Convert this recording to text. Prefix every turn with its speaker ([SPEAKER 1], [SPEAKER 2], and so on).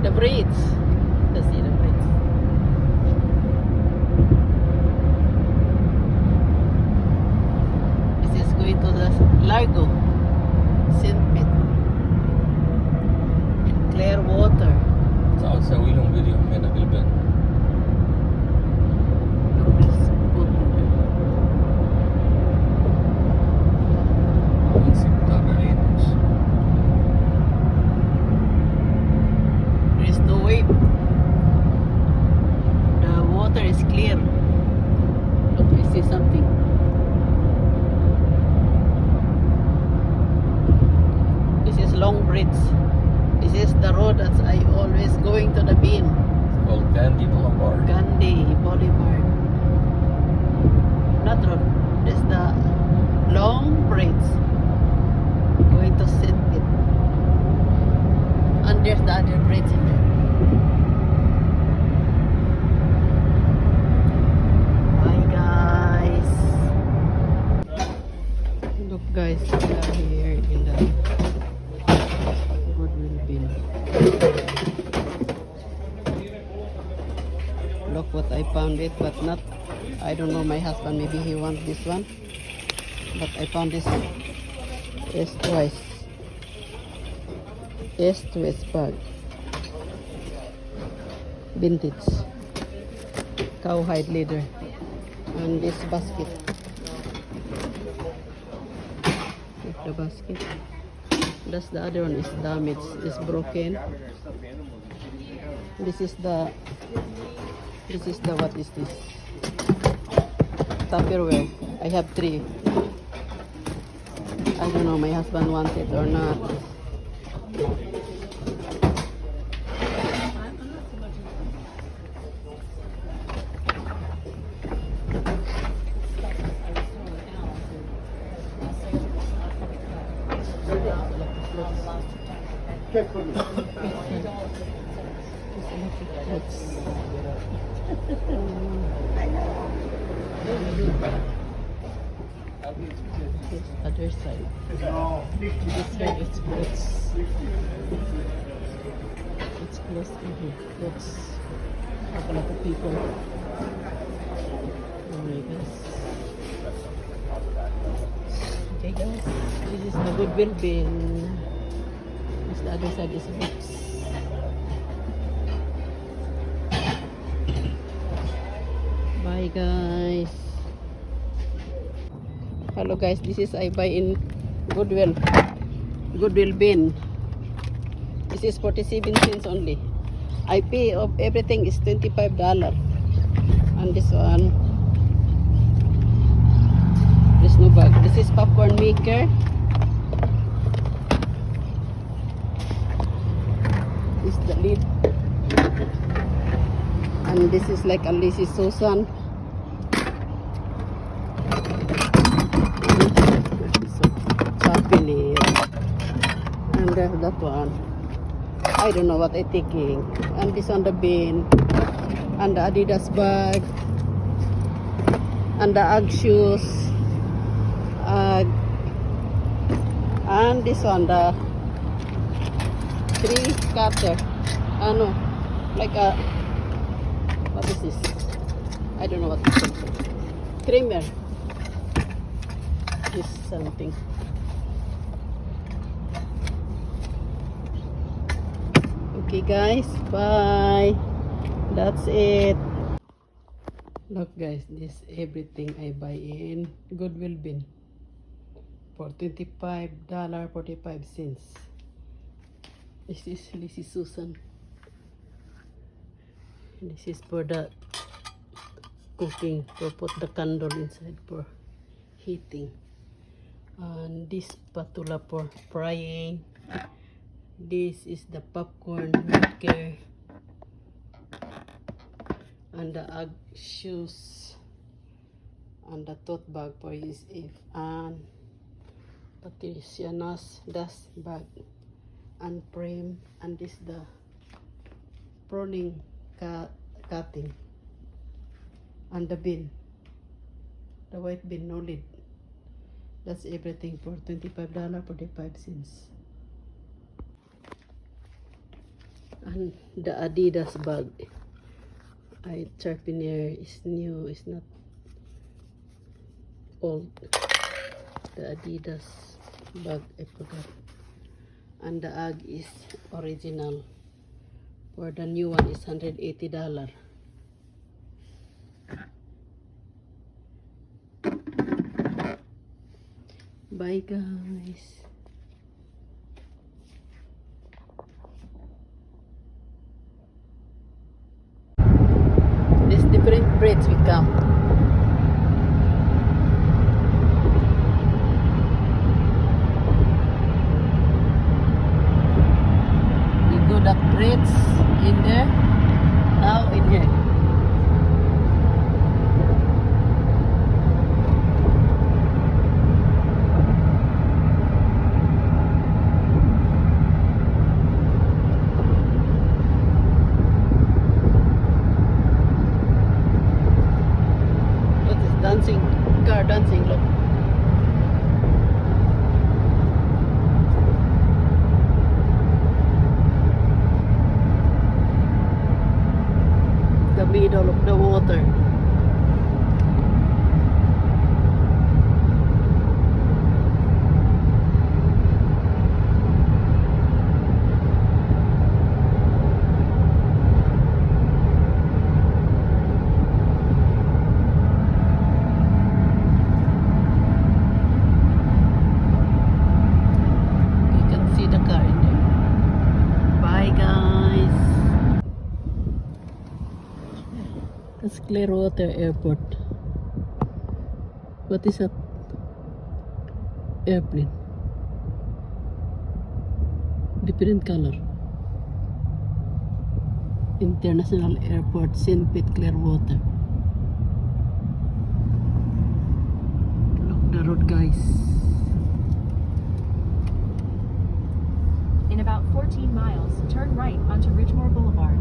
[SPEAKER 1] The bridge. Let's see the bridge. This is going to the Largo, St. Pete, in Clearwater.
[SPEAKER 2] تعالوا نسوي لهم فيديو هنا بالبن.
[SPEAKER 1] Look this boat there.
[SPEAKER 2] نسي متابعين ايش.
[SPEAKER 1] There is no wave. The water is clear. Look, I see something. This is Long Bridge. This is the road that I always going to the bean.
[SPEAKER 2] It's called Gandhi Boulevard.
[SPEAKER 1] Gandhi Boulevard. Not road. This is the Long Bridge. Going to St. Pete. And there's the other bridge in there. Bye guys. Look guys, we are here in the Goodwill bin. Look what I found it, but not, I don't know, my husband, maybe he wants this one. But I found this S twice. S2S bag. Vintage. Cowhide leather. And this basket. Look the basket. That's the other one is damaged. It's broken. This is the what is this? Tupperware. I have 3. I don't know my husband wants it or not. This other side. This side it's closed. It's closed in here. Looks have a lot of people. Oh my gosh. Okay guys, this is the Goodwill bin. This the other side is books. Bye guys. Hello guys, this is I buy in Goodwill bin. This is 47 cents only. I pay of everything is $25. And this one, there's no bag. This is popcorn maker. This is the lid. And this is like a lazy Susan. And there's that one. I don't know what I'm taking. And this on the bin. And the Adidas bag. And the Ugg shoes. And this one, the 3 cutter. No, like a, what is this? I don't know what it's called. Creamer. This something. Okay guys, bye. That's it. Look guys, this everything I buy in Goodwill bin for $25.45. This is Lazy Susan. This is for the cooking, to put the candle inside for heating. And this spatula for frying. This is the popcorn maker. And the Ugg shoes. And the tote bag for his if and Patriciana's dust bag and frame. And this the pruning cutting. And the bin, the white bin, no lid. That's everything for $25.45. And the Adidas bag. Sharpener is new, it's not old. The Adidas bag, I forgot. And the AG is original. For the new one is $180. Bye guys. There's different breeds we come. We go the breeds in there. Now in here. Dancing, car dancing, look. The middle of the water. That's Clearwater Airport. What is that airplane? Different color. International Airport, St. Pete, Clearwater. Look the road, guys.
[SPEAKER 3] In about 14 miles, turn right onto Ridgemore Boulevard.